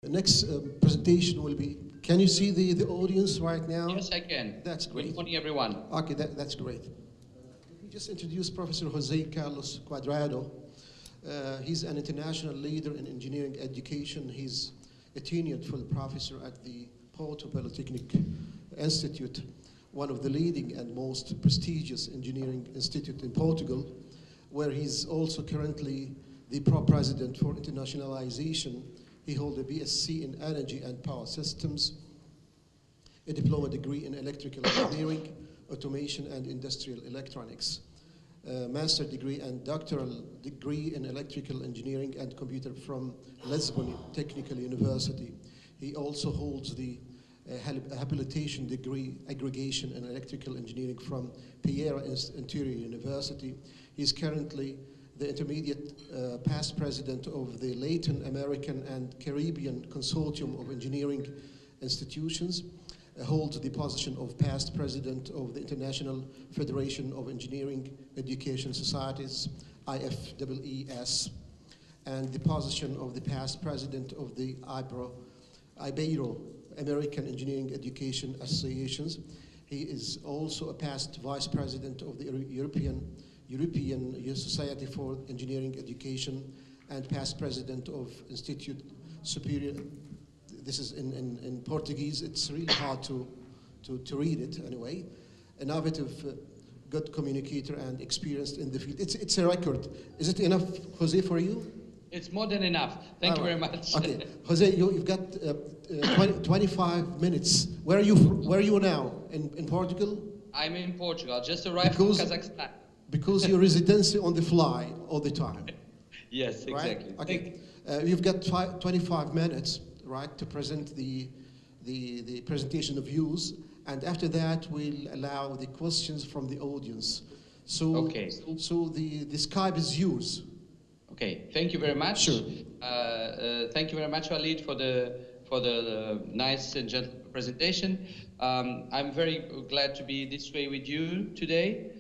The next presentation will be, can you see the audience right now? Yes, I can. That's great. Good morning, everyone. Okay, that's great. Let me just introduce Professor Jose Carlos Cuadrado. He's an international leader in engineering education. He's a tenured full professor at the Porto Polytechnic Institute, one of the leading and most prestigious engineering institute in Portugal, where he's also currently the pro-president for internationalization. He holds a BSc in Energy and Power Systems, a diploma degree in Electrical Engineering, Automation and Industrial Electronics, a master degree and doctoral degree in Electrical Engineering and Computer from Lisbon Technical University. He also holds the habilitation degree aggregation in Electrical Engineering from Piera Interior University. He's currently the intermediate past president of the Latin American and Caribbean Consortium of Engineering Institutions, holds the position of past president of the International Federation of Engineering Education Societies, IFEES, and the position of the past president of the Ibero American Engineering Education Associations. He is also a past vice president of the European Society for Engineering Education and past president of Institute Superior. This is in Portuguese. It's really hard to read it anyway. Innovative, good communicator and experienced in the field. It's a record. Is it enough, Jose, for you? It's more than enough. Thank you very much. Okay, Jose, you've got 25 minutes. Where are you now? In Portugal? I'm in Portugal. Just arrived from Kazakhstan. Because your residency on the fly all the time. Yes, exactly. Right? Okay. You've got 25 minutes, right, to present the presentation of views, and after that we'll allow the questions from the audience. So, okay. So the Skype is yours. Okay. Thank you very much. Sure. Thank you very much, Walid, for the nice and gentle presentation. I'm very glad to be this way with you today.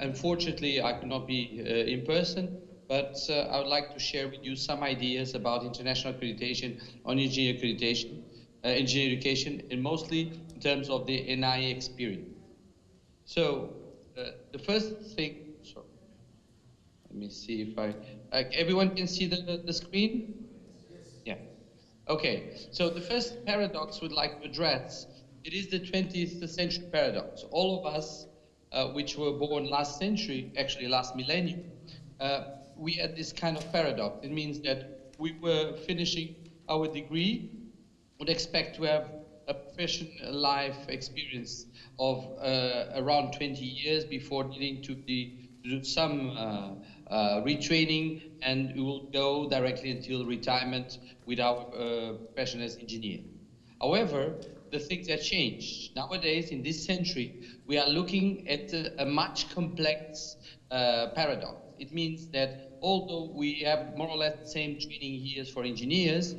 Unfortunately, I could not be in person, but I would like to share with you some ideas about international accreditation on engineering accreditation, engineering education, and mostly in terms of the NI experience. So, the first thing, sorry, let me see if everyone can see the screen? Yeah. Okay, so the first paradox we'd like to address, it is the 20th century paradox. All of us which were born last century, actually last millennium, we had this kind of paradox. It means that we were finishing our degree, would expect to have a professional life experience of around 20 years before needing to do some retraining, and we will go directly until retirement with our profession as engineer. However, the things have changed. Nowadays, in this century, we are looking at a much complex paradox. It means that although we have more or less the same training years for engineers,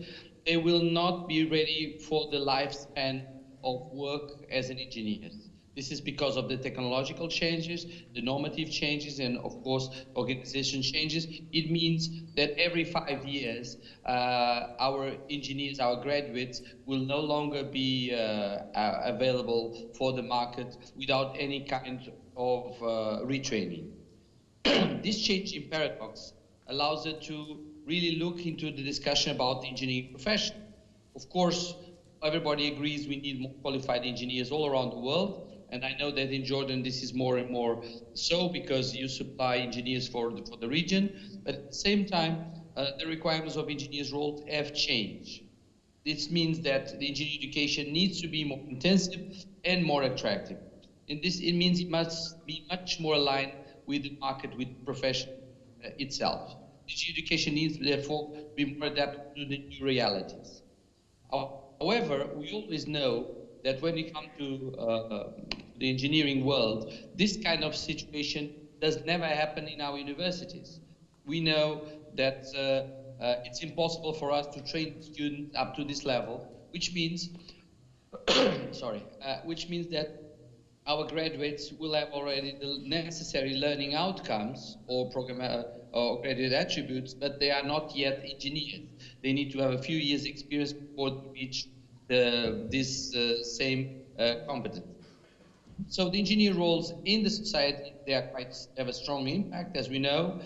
they will not be ready for the lifespan of work as an engineer. This is because of the technological changes, the normative changes, and of course, organization changes. It means that every 5 years, our engineers, our graduates, will no longer be available for the market without any kind of retraining. This change in paradox allows us to really look into the discussion about the engineering profession. Of course, everybody agrees we need more qualified engineers all around the world. And I know that in Jordan this is more and more so because you supply engineers for the region. But at the same time, the requirements of engineers' roles have changed. This means that the engineering education needs to be more intensive and more attractive. And this, it means it must be much more aligned with the market, with the profession itself. Engineering education needs, therefore, to be more adapted to the new realities. However, we always know that when we come to the engineering world, this kind of situation does never happen in our universities. We know that it's impossible for us to train students up to this level, which means, which means that our graduates will have already the necessary learning outcomes or program or graduate attributes, but they are not yet engineers. They need to have a few years experience before they reach this same competence. So the engineer roles in the society, they have a strong impact, as we know,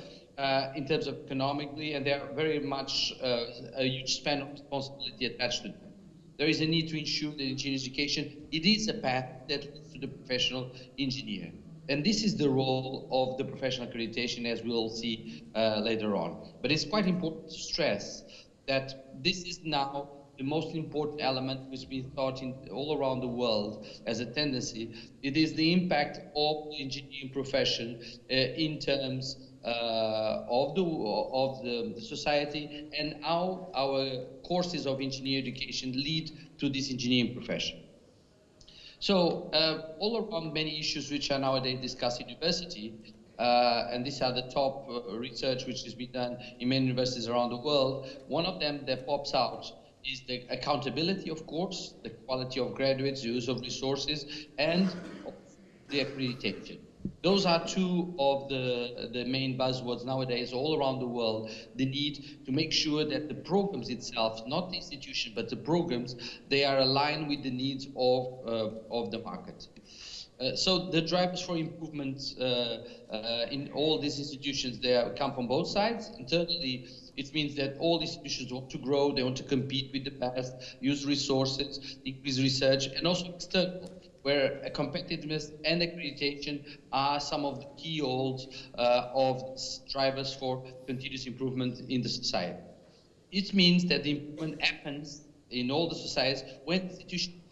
in terms of economically, and they are very much a huge span of responsibility attached to them. There is a need to ensure that engineering education, it is a path that leads to the professional engineer. And this is the role of the professional accreditation, as we'll see later on. But it's quite important to stress that this is now the most important element which has been thought in all around the world as a tendency. It is the impact of the engineering profession in terms of the society, and how our courses of engineering education lead to this engineering profession. So all around many issues which are nowadays discussed in university, and these are the top research which has been done in many universities around the world. One of them that pops out is the accountability, of course, the quality of graduates, the use of resources, and the accreditation. Those are two of the main buzzwords nowadays all around the world. The need to make sure that the programs itself, not the institution, but the programs, they are aligned with the needs of the market. So the drivers for improvement in all these institutions, they come from both sides. Internally, it means that all institutions want to grow, they want to compete with the past, use resources, increase research, and also external, where competitiveness and accreditation are some of the key holds of drivers for continuous improvement in the society. It means that the improvement happens in all the societies when institutions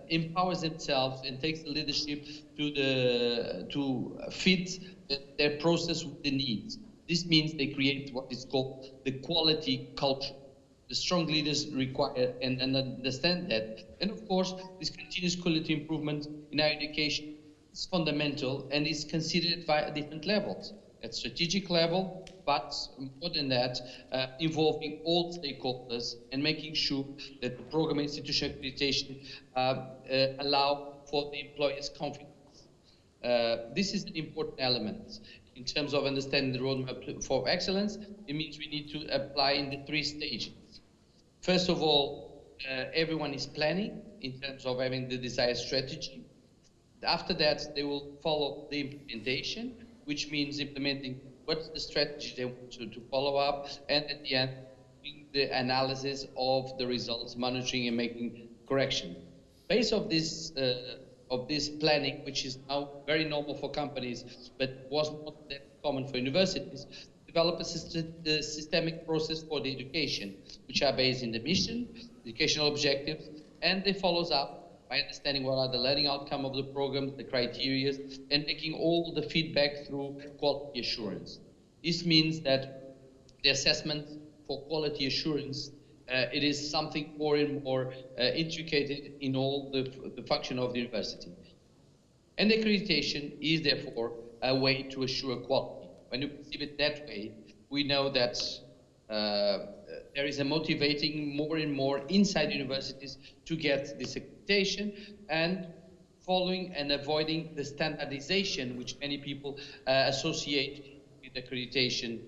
empowers themselves and takes the leadership to fit their process with the needs. This means they create what is called the quality culture. The strong leaders require and understand that. And of course, this continuous quality improvement in our education is fundamental and is considered by different levels. At strategic level, but more than that, involving all stakeholders and making sure that the program institution accreditation allow for the employer's confidence. This is an important element. In terms of understanding the roadmap for excellence, it means we need to apply in the 3 stages. First of all, everyone is planning in terms of having the desired strategy. After that, they will follow the implementation, which means implementing what's the strategy they want to follow up, and at the end, doing the analysis of the results, monitoring and making correction. Based of this planning, which is now very normal for companies, but was not that common for universities, develop a systemic process for the education, which are based in the mission, educational objectives, and they follows up by understanding what are the learning outcome of the program, the criteria, and making all the feedback through quality assurance. This means that the assessment for quality assurance, it is something more and more intricated in all the function of the university. And accreditation is therefore a way to assure quality. When you perceive it that way, we know that there is a motivating more and more inside universities to get this accreditation, and following and avoiding the standardization which many people associate with accreditation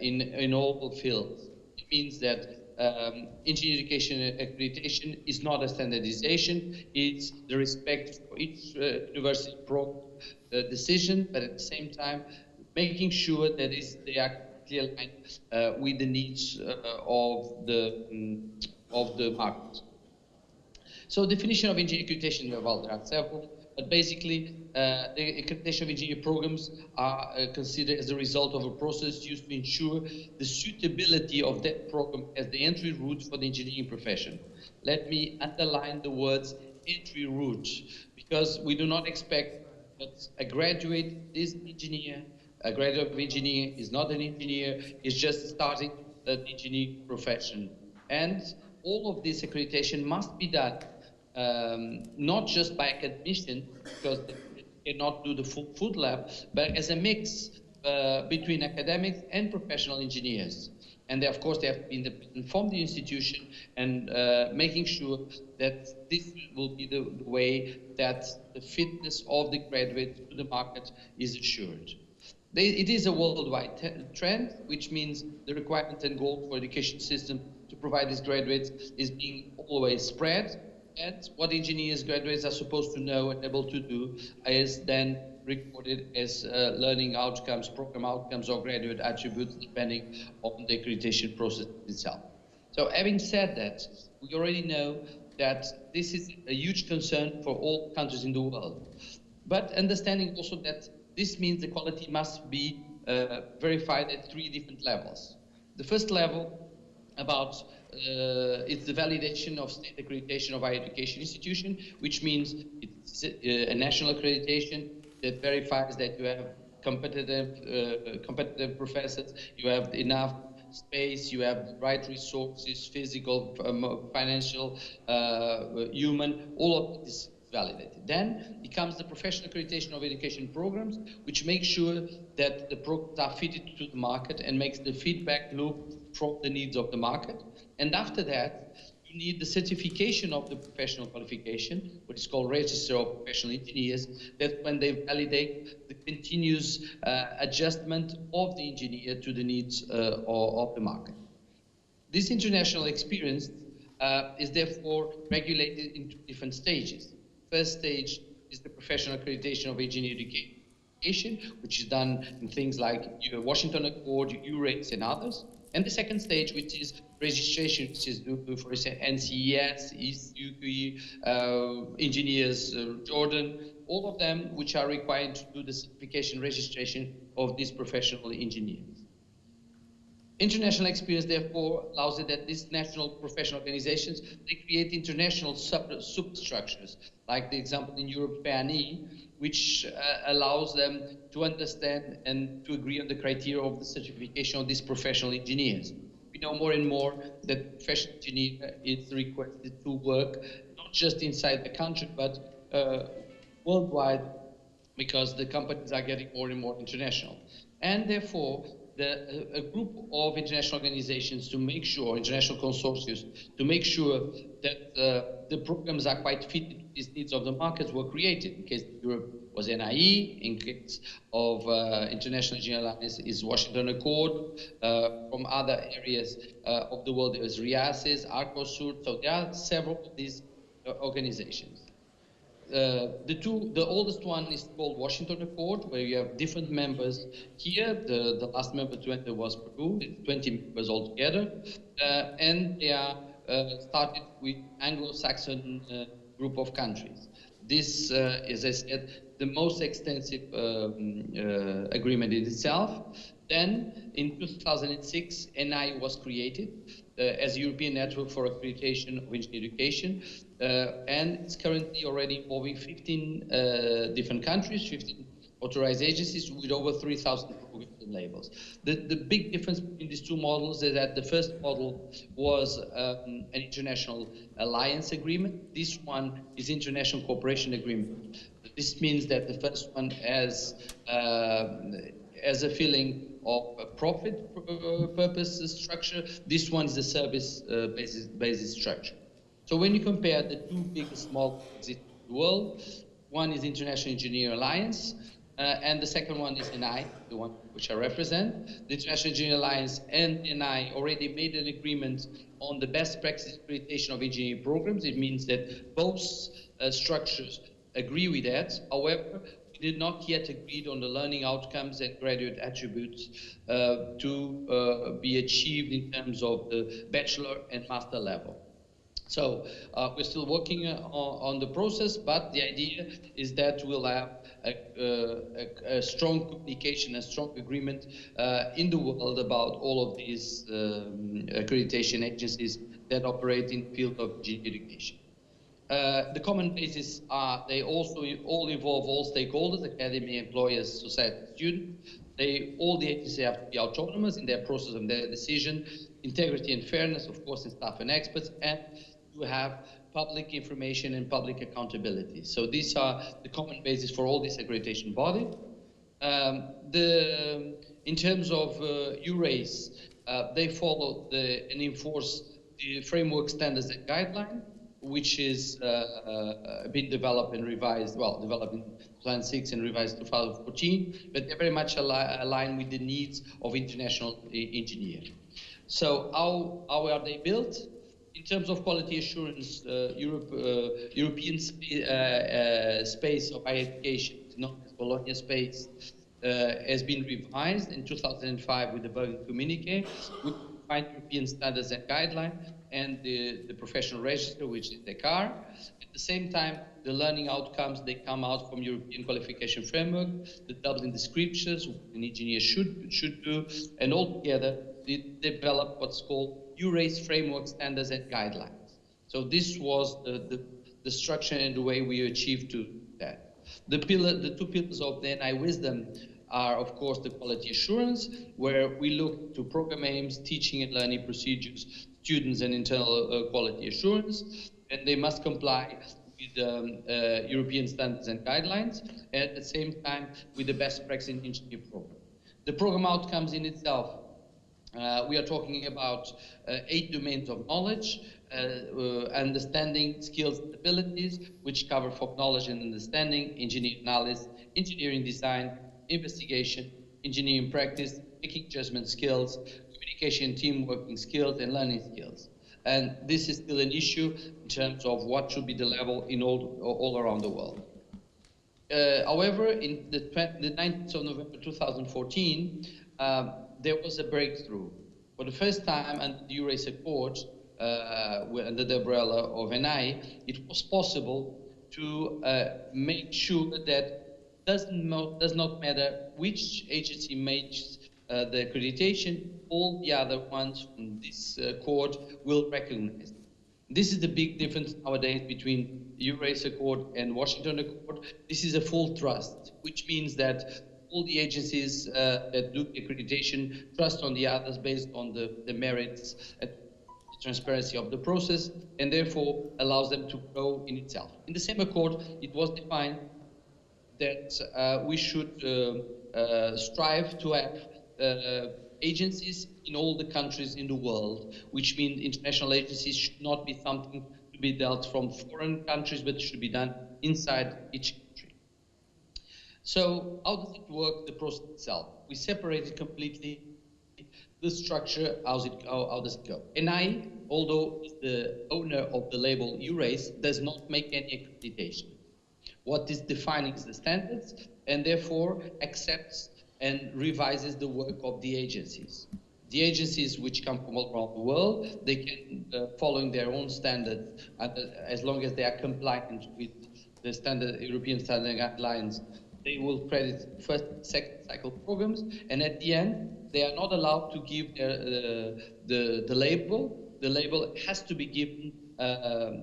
in all fields. It means that engineering education accreditation is not a standardization, it's the respect for each university program decision, but at the same time making sure that they are aligned with the needs of the market. So definition of engineering accreditation, well, there are several, but basically the accreditation of engineering programs are considered as a result of a process used to ensure the suitability of that program as the entry route for the engineering profession. Let me underline the words entry route, because we do not expect that a graduate is an engineer, a graduate of engineering is not an engineer, is just starting the engineering profession. And all of this accreditation must be done not just by academicians, because they cannot do the full food lab, but as a mix between academics and professional engineers. And they, of course, they have to be independent from the institution, and making sure that this will be the way that the fitness of the graduate to the market is assured. It is a worldwide trend, which means the requirement and goal for education system to provide these graduates is being always spread. And what engineers graduates are supposed to know and able to do is then recorded as learning outcomes, program outcomes, or graduate attributes, depending on the accreditation process itself. So having said that, we already know that this is a huge concern for all countries in the world. But understanding also that this means the quality must be verified at 3 different levels. The first level about it's the validation of state accreditation of higher education institution, which means it's a national accreditation that verifies that you have competitive professors, you have enough space, you have the right resources, physical, financial, human, all of this validated. Then it comes the professional accreditation of education programs, which makes sure that the programs are fitted to the market and makes the feedback loop from the needs of the market. And after that, you need the certification of the professional qualification, what is called Register of Professional Engineers, that when they validate the continuous adjustment of the engineer to the needs of the market. This international experience is therefore regulated into different stages. First stage is the professional accreditation of engineering education, which is done in things like Washington Accord, URACE, and others. And the second stage, which is registration, which is, for example, NCES, ECUE, Engineers Jordan, all of them which are required to do the certification registration of these professional engineers. International experience, therefore, allows it that these national professional organizations, they create international substructures, like the example in Europe, PNE, which allows them to understand and to agree on the criteria of the certification of these professional engineers. We know more and more that professional engineer is requested to work not just inside the country, but worldwide, because the companies are getting more and more international. And therefore, a group of international organizations to make sure, international consortia, to make sure that the programs are quite fitted to these needs of the markets were created. In case of Europe was NIE, in case of International Engineering Alliance is Washington Accord, from other areas of the world there is RIASES, Arcosur, so there are several of these organizations. The oldest one is called Washington Accord, where you have different members. Here, the last member to enter was Peru, it's 20 members altogether, and they are started with Anglo-Saxon group of countries. This, as I said, the most extensive agreement in itself. Then, in 2006, NI was created as a European Network for Accreditation of Engineering Education, and it's currently already involving 15 different countries, 15 authorized agencies with over 3,000 programs and labels. The big difference between these two models is that the first model was an international alliance agreement. This one is international cooperation agreement. This means that the first one has a feeling of a profit purpose structure. This one is a service basis structure. So when you compare the two biggest models in the world, one is International Engineering Alliance, and the second one is NI, the one which I represent. The International Engineering Alliance and NI already made an agreement on the best practice accreditation of engineering programs. It means that both structures agree with that. However, we did not yet agree on the learning outcomes and graduate attributes to be achieved in terms of the bachelor and master level. So we're still working on the process, but the idea is that we'll have a strong communication, a strong agreement in the world about all of these accreditation agencies that operate in the field of engineering education. The common basis are, they also all involve all stakeholders, academy, employers, society, students. All the agencies have to be autonomous in their process and their decision, integrity and fairness, of course, in staff and experts, and to have public information and public accountability. So these are the common basis for all these accreditation bodies. In terms of URACE, they follow and enforce the framework standards and guideline, which is been developed and revised, developed in 2006 and revised in 2014, but they're very much aligned with the needs of international engineering. So how are they built? In terms of quality assurance, European space of higher education, known as Bologna space, has been revised in 2005 with the Berlin Communique, with defined European standards and guidelines, and the professional register, which is the CAR. At the same time, the learning outcomes, they come out from European qualification framework, the Dublin descriptions, what an engineer should do, and altogether, they develop what's called EURACE framework standards and guidelines. So this was the structure and the way we achieved to that. The two pillars of the NI wisdom are, of course, the quality assurance, where we look to program aims, teaching and learning procedures, students and internal quality assurance, and they must comply with European standards and guidelines, and at the same time with the best practice in engineering program. The program outcomes in itself, we are talking about 8 domains of knowledge, understanding, skills, and abilities, which cover for knowledge and understanding, engineering analysis, engineering design, investigation, engineering practice, making judgment skills, communication, team working skills, and learning skills. And this is still an issue in terms of what should be the level in all around the world. However, in the 19th of November 2014, there was a breakthrough. For the first time under the EURACE Accord, under the umbrella of NI, it was possible to make sure that does not matter which agency makes the accreditation, all the other ones from this court will recognize. This is the big difference nowadays between the EURACE Accord and Washington Accord. This is a full trust, which means that all the agencies that do accreditation trust on the others based on the merits and the transparency of the process, and therefore allows them to grow in itself. In the same accord, it was defined that we should strive to have agencies in all the countries in the world, which means international agencies should not be something to be dealt from foreign countries, but should be done inside each country. So how does it work, the process itself? We separated completely the structure, how does it go? NI, although is the owner of the label EURACE, does not make any accreditation. What is defining is the standards, and therefore accepts and revises the work of the agencies. The agencies which come from all around the world, they can, following their own standards, as long as they are compliant with the standard European standard guidelines, they will credit first and second cycle programs, and at the end, they are not allowed to give the label. The label has to be given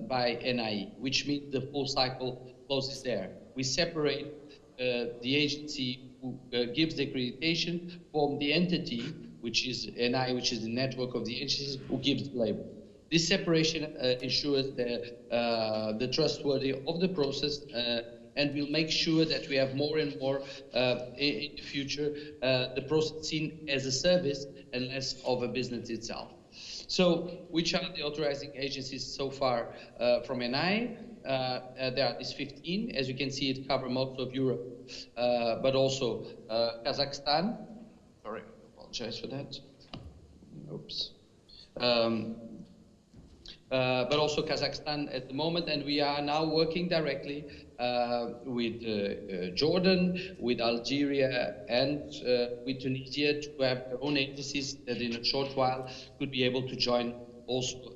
by NIE, which means the full cycle closes there. We separate the agency who gives the accreditation from the entity, which is NI, which is the network of the agencies who gives the label. This separation ensures the trustworthy of the process and will make sure that we have more and more in the future the process seen as a service and less of a business itself. So, which are the authorizing agencies so far from NI? There are these 15. As you can see, it covers most of Europe, but also Kazakhstan. Sorry, I apologize for that. Oops. But also Kazakhstan at the moment, and we are now working directly with Jordan, with Algeria, and with Tunisia to have their own agencies that in a short while could be able to join also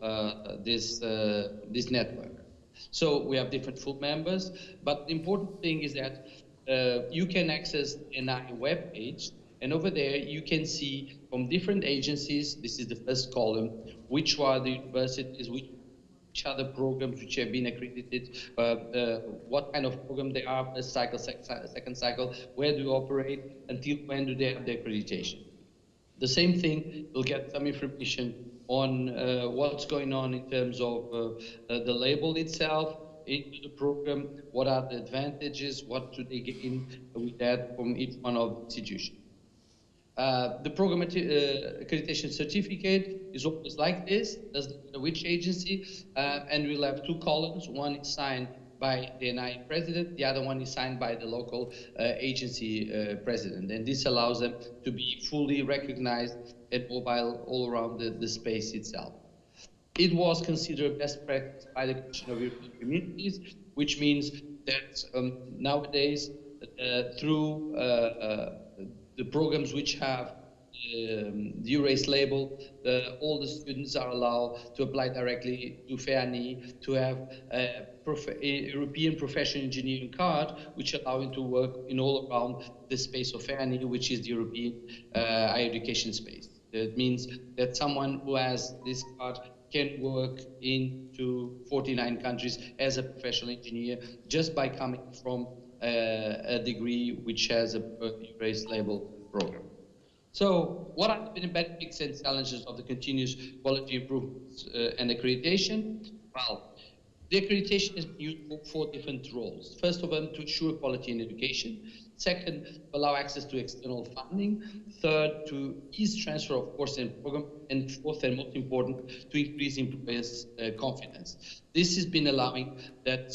this network. So we have different full members, but the important thing is that you can access the NI webpage, and over there you can see from different agencies, this is the first column, which are the universities, which are the programs which have been accredited, what kind of program they are, first cycle, second cycle, where do you operate, until when do they have the accreditation. The same thing, you'll get some information on what's going on in terms of the label itself, into the program, what are the advantages, what do they gain with that from each one of the institutions. The program accreditation certificate is always like this, doesn't matter which agency, and we'll have two columns. One is signed by the NI president, the other one is signed by the local agency president. And this allows them to be fully recognized and mobile all around the space itself. It was considered best practice by the Commission of European Communities, which means that nowadays, through the programs which have the EURACE label, all the students are allowed to apply directly to FEANI, to have a European Professional Engineering card, which allow them to work in all around the space of FEANI, which is the European higher education space. That means that someone who has this card can work into 49 countries as a professional engineer just by coming from a degree which has a EURACE label program. So what are the benefits and challenges of the continuous quality improvements and accreditation? Well, the accreditation is used for 4 different roles. First of all, to ensure quality in education. Second, to allow access to external funding. Third, to ease transfer of course and program. And fourth, and most important, to increase employers' confidence. This has been allowing that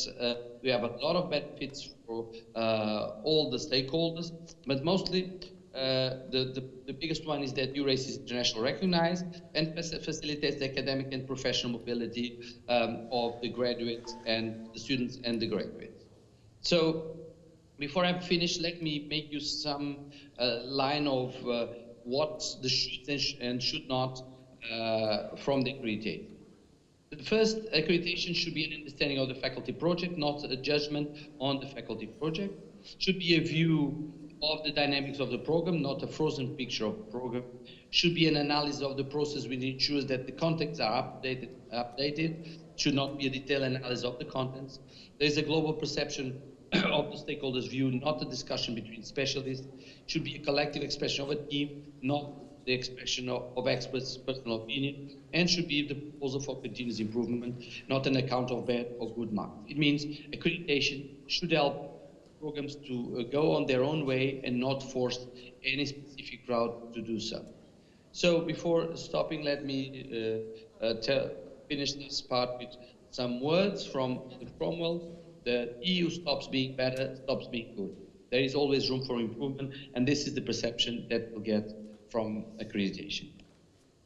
we have a lot of benefits for all the stakeholders, but mostly the biggest one is that EURACE is internationally recognized and facilitates the academic and professional mobility of the graduates and the students and the graduates. So before I'm finished, let me make you some line of what the should and should not from the accreditation. The first, accreditation should be an understanding of the faculty project, not a judgment on the faculty project. Should be a view of the dynamics of the program, not a frozen picture of the program. Should be an analysis of the process which ensures that the contents are updated. Should not be a detailed analysis of the contents. There is a global perception of the stakeholders' view, not a discussion between specialists. Should be a collective expression of a team, not the expression of experts' personal opinion, and should be the proposal for continuous improvement, not an account of bad or good marks. It means accreditation should help programs to go on their own way and not force any specific route to do so. So before stopping, let me finish this part with some words from Cromwell. The EU stops being better, stops being good. There is always room for improvement, and this is the perception that we'll get from accreditation.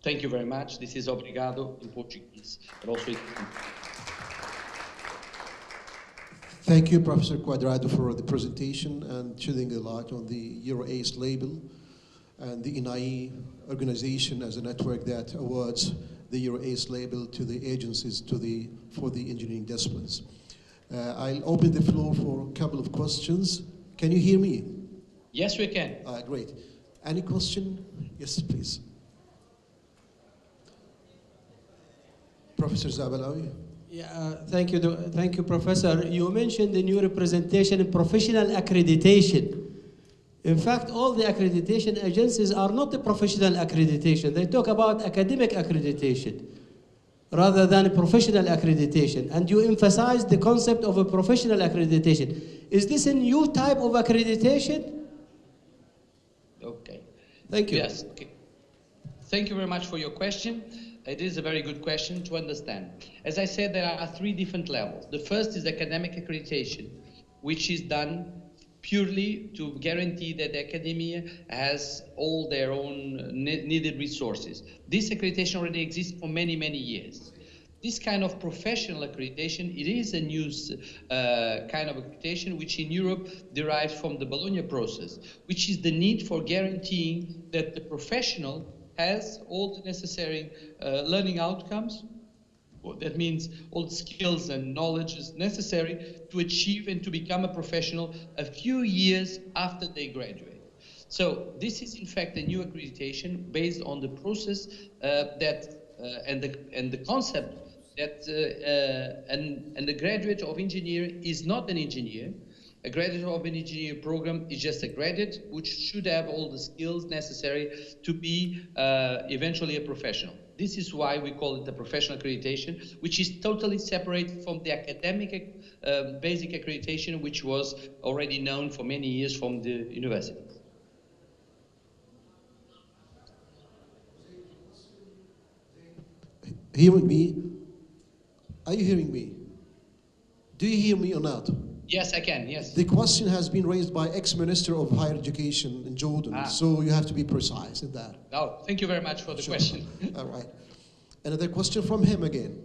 Thank you very much. This is obrigado in Portuguese, but also in Thank you, Professor Quadrado, for the presentation and shedding a light on the EURACE label and the NIE organization as a network that awards the EURACE label to the agencies for the engineering disciplines. I'll open the floor for a couple of questions. Can you hear me? Yes, we can. Great. Any question? Yes, please. Professor Zabalawi. Yeah, thank you, Professor. You mentioned the new representation in professional accreditation. In fact, all the accreditation agencies are not the professional accreditation. They talk about academic accreditation rather than professional accreditation. And you emphasize the concept of a professional accreditation. Is this a new type of accreditation? Okay. Thank you. Yes. Okay. Thank you very much for your question. It is a very good question to understand. As I said, there are 3 different levels. The first is academic accreditation, which is done purely to guarantee that the academia has all their own needed resources. This accreditation already exists for many, many years. This kind of professional accreditation, it is a new kind of accreditation which in Europe derives from the Bologna process, which is the need for guaranteeing that the professional has all the necessary learning outcomes. That means all the skills and knowledge is necessary to achieve and to become a professional a few years after they graduate. So this is in fact a new accreditation based on the process and the concept that and the graduate of engineering is not an engineer. A graduate of an engineering program is just a graduate which should have all the skills necessary to be eventually a professional. This is why we call it the professional accreditation, which is totally separate from the academic basic accreditation, which was already known for many years from the universities. hearing me? Are you hearing me? Do you hear me or not? Yes, I can, yes. The question has been raised by ex-minister of higher education in Jordan, so you have to be precise in that. Oh, thank you very much for the question. All right. Another question from him again.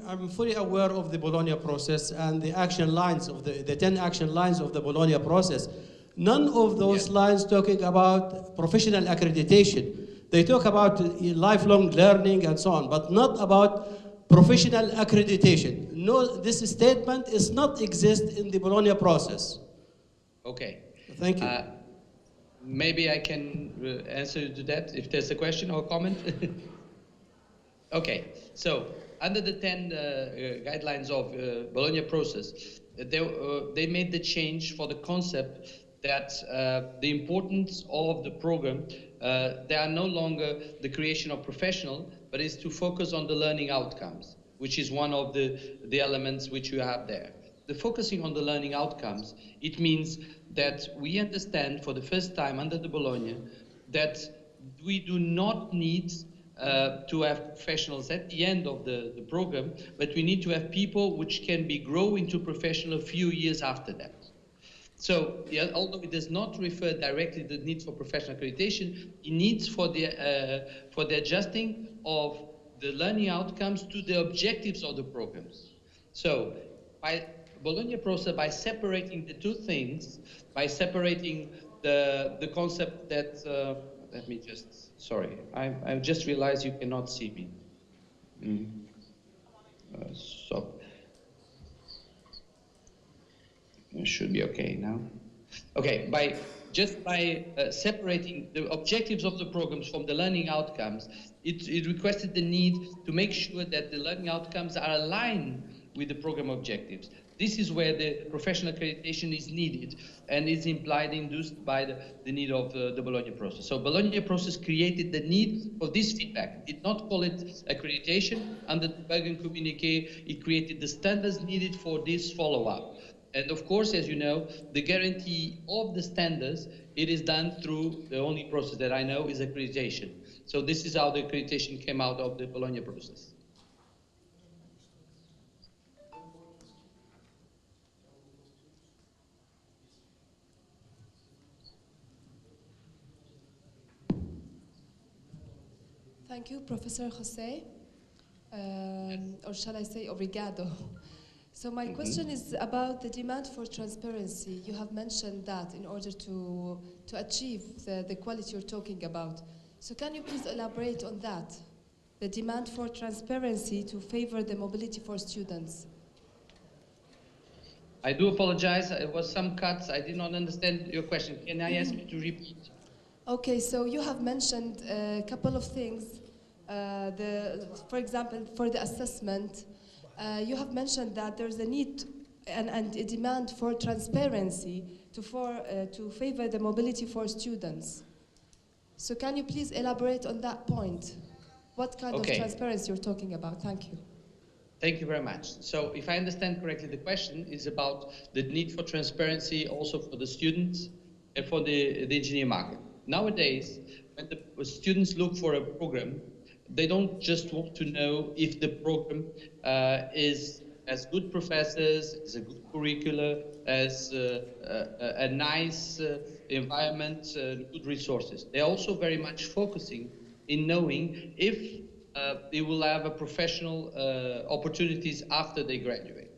I'm fully aware of the Bologna process and the action lines of the 10 action lines of the Bologna process. None of those lines talking about professional accreditation. They talk about lifelong learning and so on, but not about professional accreditation. No, this statement is not exist in the Bologna process. Okay. Thank you. Maybe I can answer to that if there's a question or comment. Okay, so under the 10 guidelines of Bologna process, they made the change for the concept that the importance of the program, they are no longer the creation of professional, but is to focus on the learning outcomes, which is one of the elements which you have there. The focusing on the learning outcomes, it means that we understand for the first time under the Bologna that we do not need to have professionals at the end of the program, but we need to have people which can grow into professional a few years after that. So, yeah, although it does not refer directly to the need for professional accreditation, it needs for the adjusting of the learning outcomes to the objectives of the programs. So, by Bologna process, by separating the two things, by separating the concept that, let me just, sorry, I just realized you cannot see me. So. It should be okay now. Okay, by separating the objectives of the programs from the learning outcomes, it requested the need to make sure that the learning outcomes are aligned with the program objectives. This is where the professional accreditation is needed and is implied, induced by the need of the Bologna process. So Bologna process created the need for this feedback. It did not call it accreditation. Under the Bergen communique, it created the standards needed for this follow-up. And of course, as you know, the guarantee of the standards, it is done through the only process that I know is accreditation. So this is how the accreditation came out of the Bologna process. Thank you, Professor Jose, or shall I say obrigado. So my question is about the demand for transparency. You have mentioned that in order to achieve the quality you're talking about. So can you please elaborate on that? The demand for transparency to favor the mobility for students. I do apologize. It was some cuts. I did not understand your question. Can I ask you to repeat? Okay, so you have mentioned a couple of things. For example, for the assessment, you have mentioned that there's a need and a demand for transparency to favor the mobility for students. So can you please elaborate on that point? What kind of transparency you're talking about? Thank you. Thank you very much. So if I understand correctly, the question is about the need for transparency also for the students and for the engineer market. Nowadays, when the students look for a program, they don't just want to know if the program has good professors, has a good curricula, has a nice environment, good resources. They're also very much focusing in knowing if they will have a professional opportunities after they graduate.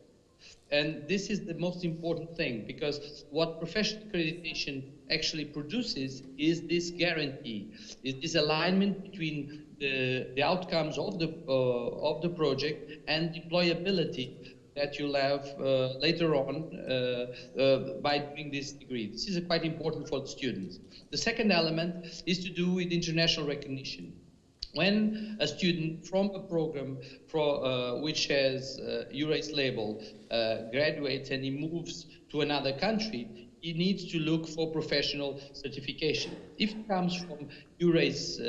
And this is the most important thing, because what professional accreditation actually produces is this guarantee, is this alignment between the outcomes of the project and deployability that you'll have later on by doing this degree. This is quite important for the students. The second element is to do with international recognition. When a student from a program which has EURACE label graduates and he moves to another country, he needs to look for professional certification. If it comes from EURACE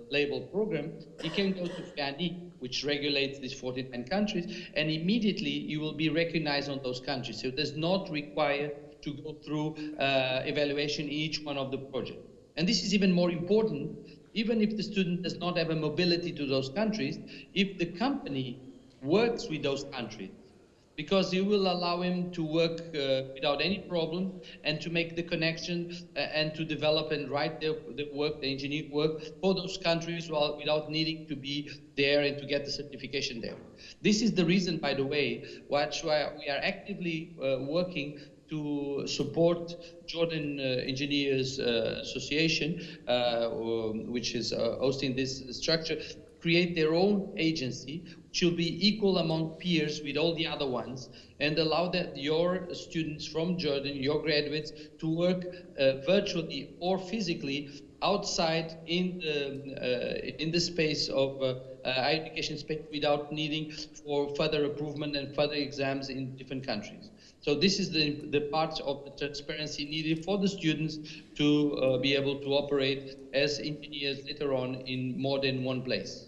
label program, he can go to FIANI, which regulates these 49 countries, and immediately you will be recognized on those countries. So it does not require to go through evaluation in each one of the projects. And this is even more important, even if the student does not have a mobility to those countries, if the company works with those countries, because it will allow him to work without any problem and to make the connection and to develop and write the work, the engineering work for those countries without needing to be there and to get the certification there. This is the reason, by the way, why we are actively working to support Jordan Engineers Association, which is hosting this structure, create their own agency, which will be equal among peers with all the other ones, and allow that your students from Jordan, your graduates, to work virtually or physically outside in the space of higher education space without needing for further improvement and further exams in different countries. So this is the part of the transparency needed for the students to be able to operate as engineers later on in more than one place.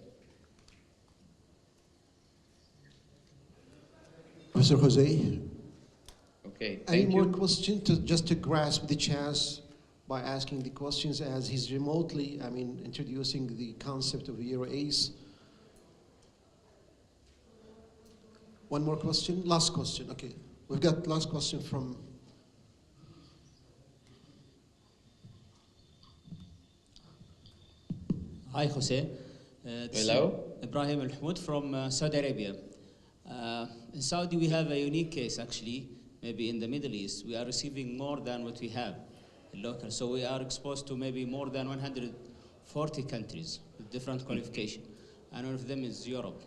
Professor Jose. Okay. Any more questions just to grasp the chance by asking the questions as he's remotely, introducing the concept of Euro ACE. One more question? Last question, okay. We've got last question from... Hi, Jose. Hello. Ibrahim Al-Hamoud from Saudi Arabia. In Saudi, we have a unique case, actually, maybe in the Middle East. We are receiving more than what we have local. So we are exposed to maybe more than 140 countries with different qualifications. And one of them is Europe.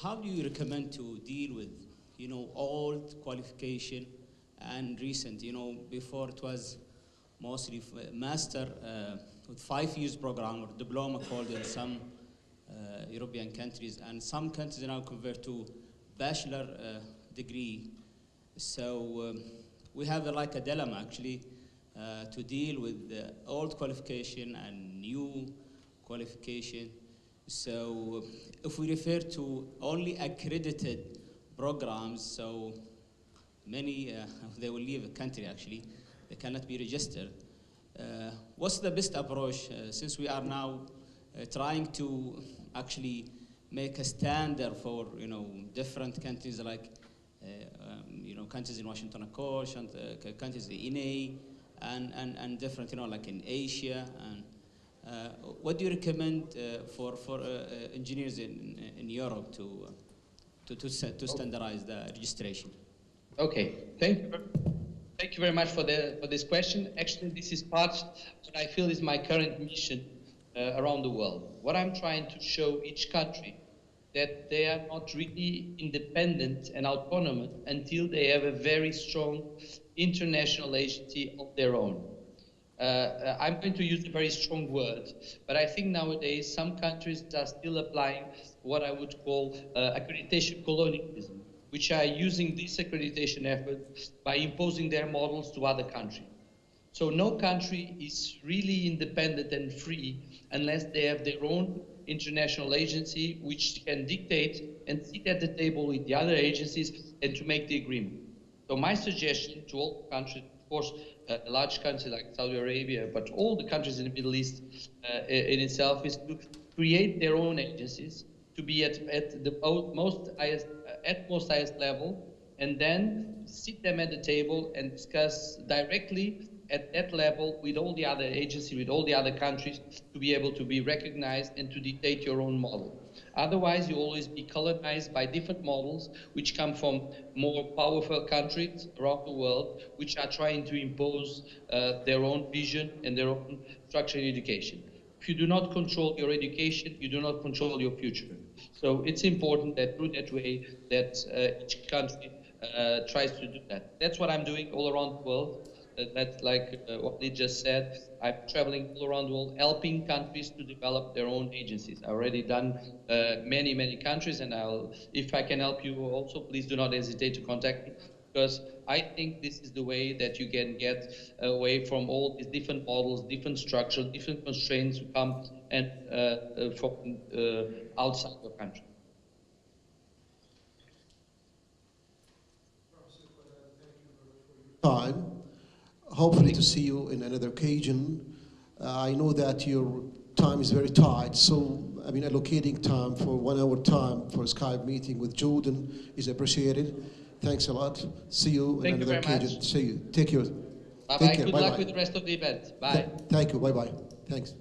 How do you recommend to deal with, old qualification and recent? Before it was mostly master with 5 years program or diploma called in some European countries, and some countries now convert to bachelor degree. So we have like a dilemma actually to deal with the old qualification and new qualification. So if we refer to only accredited programs, so many they will leave the country actually, they cannot be registered. What's the best approach since we are now trying to actually make a standard for different countries like countries in Washington Accord, countries in ENA, and different like in Asia. And what do you recommend for engineers in Europe to standardize the registration? Okay, thank you very much for this question. Actually, this is part what I feel is my current mission around the world. What I'm trying to show each country that they are not really independent and autonomous until they have a very strong international agency of their own. I'm going to use a very strong word, but I think nowadays some countries are still applying what I would call accreditation colonialism, which are using this accreditation effort by imposing their models to other countries. So no country is really independent and free unless they have their own international agency which can dictate and sit at the table with the other agencies and to make the agreement. So my suggestion to all countries, of course, a large country like Saudi Arabia, but all the countries in the Middle East in itself, is to create their own agencies, to be at the most highest level, and then sit them at the table and discuss directly at that level with all the other agencies, with all the other countries, to be able to be recognized and to dictate your own model. Otherwise, you always be colonized by different models which come from more powerful countries around the world, which are trying to impose their own vision and their own structure in education. If you do not control your education, you do not control your future. So it's important that through that way that each country tries to do that. That's what I'm doing all around the world. That's like what they just said. I'm traveling all around the world, helping countries to develop their own agencies. I've already done many countries, and if I can help you also, please do not hesitate to contact me, because I think this is the way that you can get away from all these different models, different structures, different constraints who come and from outside your country. time. Hopefully to see you in another occasion. I know that your time is very tight, so I mean allocating time for 1 hour time for a Skype meeting with Jordan is appreciated. Thanks a lot. See you in another occasion. Much. See you. Take care. Bye-bye. Take care. Good Bye-bye. luck with the rest of the event. Bye. Thank you. Bye-bye. Thanks.